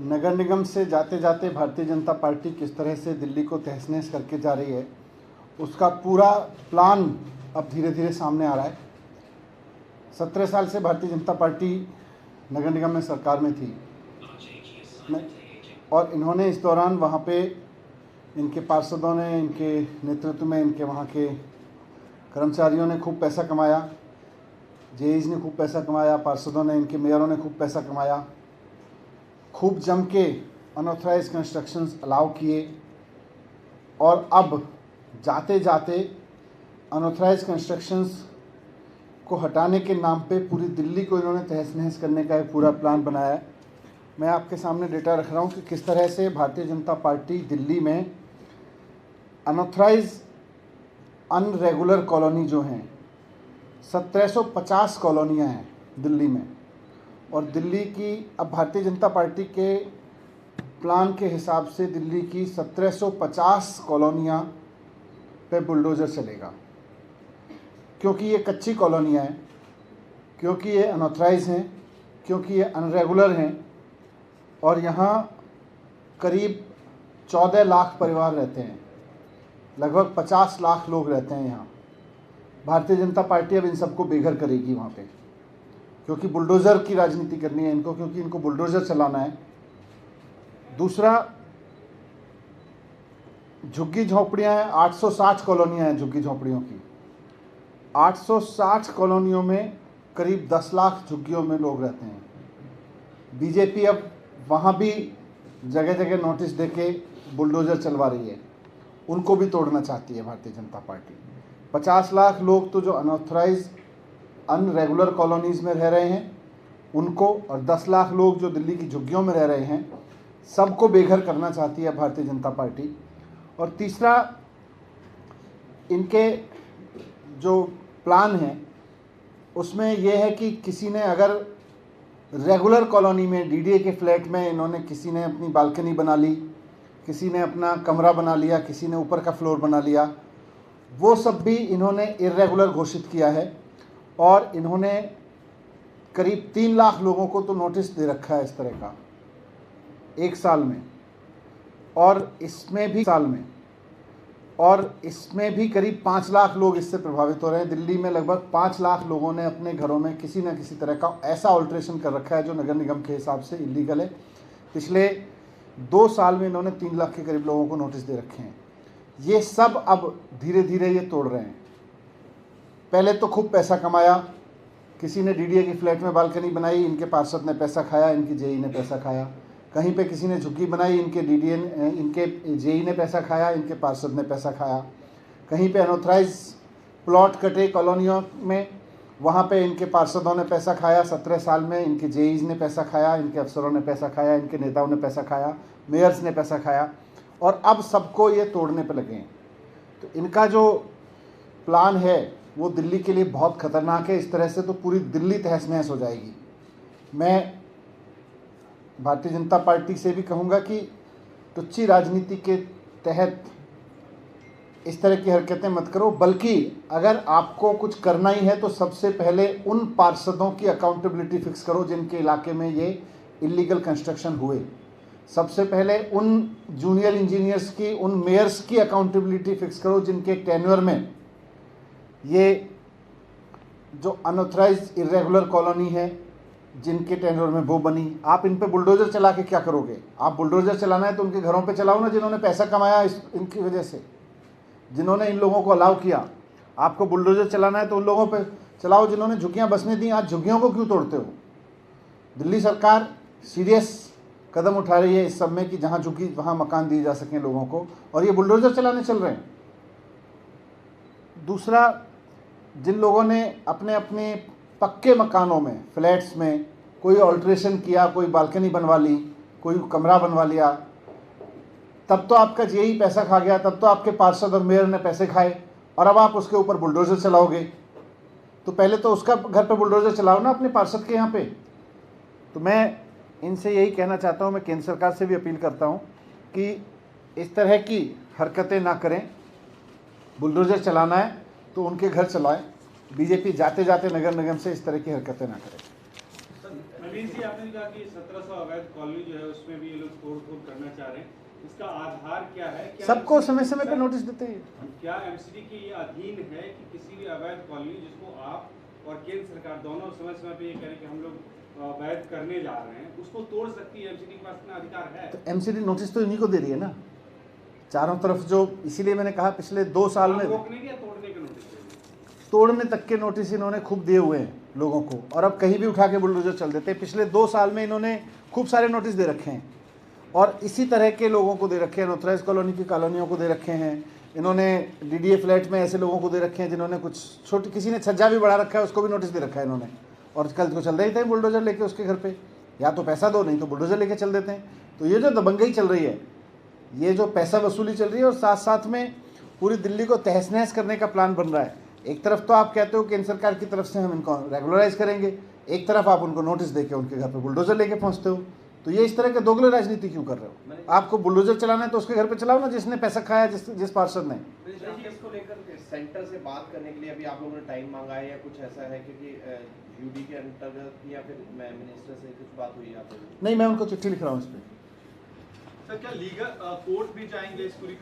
नगर निगम से जाते जाते भारतीय जनता पार्टी किस तरह से दिल्ली को तहस नहस करके जा रही है, उसका पूरा प्लान अब धीरे धीरे सामने आ रहा है। 17 साल से भारतीय जनता पार्टी नगर निगम में सरकार में थी और इन्होंने इस दौरान वहाँ पे इनके पार्षदों ने, इनके नेतृत्व में, इनके वहाँ के कर्मचारियों ने खूब पैसा कमाया, जेईज ने खूब पैसा कमाया, पार्षदों ने, इनके मेयरों ने खूब पैसा कमाया, खूब जम के अनऑथराइज कंस्ट्रक्शंस अलाउ किए और अब जाते जाते अनऑथराइज कंस्ट्रक्शंस को हटाने के नाम पे पूरी दिल्ली को इन्होंने तहस नहस करने का एक पूरा प्लान बनाया है। मैं आपके सामने डेटा रख रहा हूँ कि किस तरह से भारतीय जनता पार्टी दिल्ली में अनऑथराइज अनरेगुलर कॉलोनी जो हैं 1750 कॉलोनियाँ हैं दिल्ली में, और दिल्ली की अब भारतीय जनता पार्टी के प्लान के हिसाब से दिल्ली की 1750 कॉलोनियाँ पे बुलडोज़र चलेगा, क्योंकि ये कच्ची कॉलोनियाँ हैं, क्योंकि ये अनऑथराइज हैं, क्योंकि ये अनरेगुलर हैं और यहाँ करीब 14 लाख परिवार रहते हैं, लगभग 50 लाख लोग रहते हैं यहाँ। भारतीय जनता पार्टी अब इन सबको बेघर करेगी वहाँ पे, क्योंकि बुलडोज़र की राजनीति करनी है इनको, क्योंकि इनको बुलडोज़र चलाना है। दूसरा, झुग्गी झोंपड़ियाँ हैं, 860 कॉलोनियाँ हैं झुग्गी झोंपड़ियों की। 860 कॉलोनियों में करीब 10 लाख झुग्गियों में लोग रहते हैं। बीजेपी अब वहाँ भी जगह जगह नोटिस देके बुलडोज़र चलवा रही है, उनको भी तोड़ना चाहती है भारतीय जनता पार्टी। 50 लाख लोग तो जो अनऑथराइज अनरेगुलर कॉलोनीज़ में रह रहे हैं उनको, और 10 लाख लोग जो दिल्ली की झुग्गियों में रह रहे हैं, सबको बेघर करना चाहती है भारतीय जनता पार्टी। और तीसरा, इनके जो प्लान है उसमें यह है कि किसी ने अगर रेगुलर कॉलोनी में डीडीए के फ्लैट में इन्होंने, किसी ने अपनी बालकनी बना ली, किसी ने अपना कमरा बना लिया, किसी ने ऊपर का फ्लोर बना लिया, वो सब भी इन्होंने इर्रेगुलर घोषित किया है। और इन्होंने करीब 3 लाख लोगों को तो नोटिस दे रखा है इस तरह का 1 साल में, और इसमें भी करीब 5 लाख लोग इससे प्रभावित हो रहे हैं। दिल्ली में लगभग 5 लाख लोगों ने अपने घरों में किसी न किसी तरह का ऐसा ऑल्ट्रेशन कर रखा है जो नगर निगम के हिसाब से इलीगल है। पिछले 2 साल में इन्होंने 3 लाख के करीब लोगों को नोटिस दे रखे हैं। ये सब अब धीरे धीरे ये तोड़ रहे हैं। पहले तो खूब पैसा कमाया, किसी ने डीडीए की फ्लैट में बालकनी बनाई, इनके पार्षद ने पैसा खाया, इनकी जेई ने पैसा खाया। कहीं पे किसी ने झुग्गी बनाई, इनके जेई ने पैसा खाया, इनके पार्षद ने पैसा खाया। कहीं पे अनऑथराइज प्लॉट कटे कॉलोनियों में, वहाँ पे इनके पार्षदों ने पैसा खाया 17 साल में, इनके जेईज ने पैसा खाया, इनके अफसरों ने पैसा खाया, इनके नेताओं ने पैसा खाया, मेयर्स ने पैसा खाया, और अब सबको ये तोड़ने पे लगे हैं। तो इनका जो प्लान है वो दिल्ली के लिए बहुत ख़तरनाक है। इस तरह से तो पूरी दिल्ली तहस नहस हो जाएगी। मैं भारतीय जनता पार्टी से भी कहूँगा कि तुच्छी राजनीति के तहत इस तरह की हरकतें मत करो, बल्कि अगर आपको कुछ करना ही है तो सबसे पहले उन पार्षदों की अकाउंटेबिलिटी फिक्स करो जिनके इलाके में ये इलीगल कंस्ट्रक्शन हुए। सबसे पहले उन जूनियर इंजीनियर्स की, उन मेयर्स की अकाउंटेबिलिटी फिक्स करो जिनके टेन्योर में ये जो अनऑथराइज इरेगुलर कॉलोनी है, जिनके टेन्योर में वो बनी। आप इन पे बुलडोज़र चला के क्या करोगे? आप बुलडोज़र चलाना है तो उनके घरों पे चलाओ ना, जिन्होंने पैसा कमाया इनकी वजह से, जिन्होंने इन लोगों को अलाउ किया। आपको बुलडोज़र चलाना है तो उन लोगों पे चलाओ जिन्होंने झुग्गियाँ बसने दी। आज झुग्गियों को क्यों तोड़ते हो? दिल्ली सरकार सीरियस कदम उठा रही है इस सब में कि जहाँ झुग्गी वहाँ मकान दिए जा सकें लोगों को, और ये बुलडोज़र चलाने चल रहे हैं। दूसरा, जिन लोगों ने अपने अपने पक्के मकानों में, फ्लैट्स में कोई ऑल्ट्रेशन किया, कोई बालकनी बनवा ली, कोई कमरा बनवा लिया, तब तो आपका जेई पैसा खा गया, तब तो आपके पार्षद और मेयर ने पैसे खाए, और अब आप उसके ऊपर बुलडोज़र चलाओगे। तो पहले तो उसका घर पे बुलडोज़र चलाओ ना अपने पार्षद के यहाँ पे। तो मैं इनसे यही कहना चाहता हूँ, मैं केंद्र सरकार से भी अपील करता हूँ कि इस तरह की हरकतें ना करें। बुलडोज़र चलाना है तो उनके घर चलाएं। बीजेपी जाते जाते नगर निगम से इस तरह की हरकतें ना करें। नवीन जी, आपने कहा कि 1700 अवैध कॉलोनी जो है उसमें भी ये लोग तोड़-फोड़ करना चाह रहे हैं, इसका आधार क्या है? क्या सबको MCD समय समय पे नोटिस देते हैं। क्या एमसीडी के ये अधीन है कि किसी भी अवैध कॉलोनी जिसको आप और केंद्र सरकार दोनों समय समय पे ये करें कि हम लोग अवैध करने जा रहे हैं, उसको तोड़ सकती है? एमसीडी के पास इतना अधिकार है? तो एमसीडी नोटिस तो इन्हीं को दे रही है ना, चारों तरफ जो, इसीलिए मैंने कहा पिछले 2 साल में रोकने के या तोड़ने के नोटिस दे रहे? तोड़ने तक के नोटिस इन्होंने खूब दिए हुए हैं लोगों को, और अब कहीं भी उठा के बुलडोजर चल देते हैं। पिछले 2 साल में इन्होंने खूब सारे नोटिस दे रखे हैं, और इसी तरह के लोगों को दे रखे हैं, अनऑथराइज कॉलोनी की कॉलोनियों को दे रखे हैं इन्होंने, डीडीए फ्लैट में ऐसे लोगों को दे रखे हैं जिन्होंने कुछ छोटी, किसी ने छज्जा भी बढ़ा रखा है उसको भी नोटिस दे रखा है इन्होंने, और कल को चल रहे थे बुलडोजर लेके उसके घर पे, या तो पैसा दो नहीं तो बुलडोजर लेके चल देते हैं। तो ये जो दबंगई चल रही है, ये जो पैसा वसूली चल रही है, और साथ साथ में पूरी दिल्ली को तहस नहस करने का प्लान बन रहा है। एक तरफ तो आप कहते हो केंद्र सरकार की तरफ से हम इनको रेगुलराइज करेंगे, एक तरफ आप उनको नोटिस देके उनके घर पे बुलडोजर लेके पहुंचते हो। तो ये इस तरह के दोगले राजनीति क्यों कर रहे हो? आपको बुलडोजर चलाना है तो उसके घर पे चलाओ ना, जिसने पैसा खाया, जिस पार्षद ने। इसको लेकर सेंटर से बात करने के लिए अभी आप लोगों ने टाइम मांगा है या कुछ ऐसा है, क्योंकि यूडी के अंतर्गत या फिर मिनिस्टर से कुछ बात हुई है आप लोगों की? नहीं, मैं उनको चिट्ठी लिख रहा हूँ इस पर। सर, क्या लीगल कोर्ट भी जाएंगे इस पूरी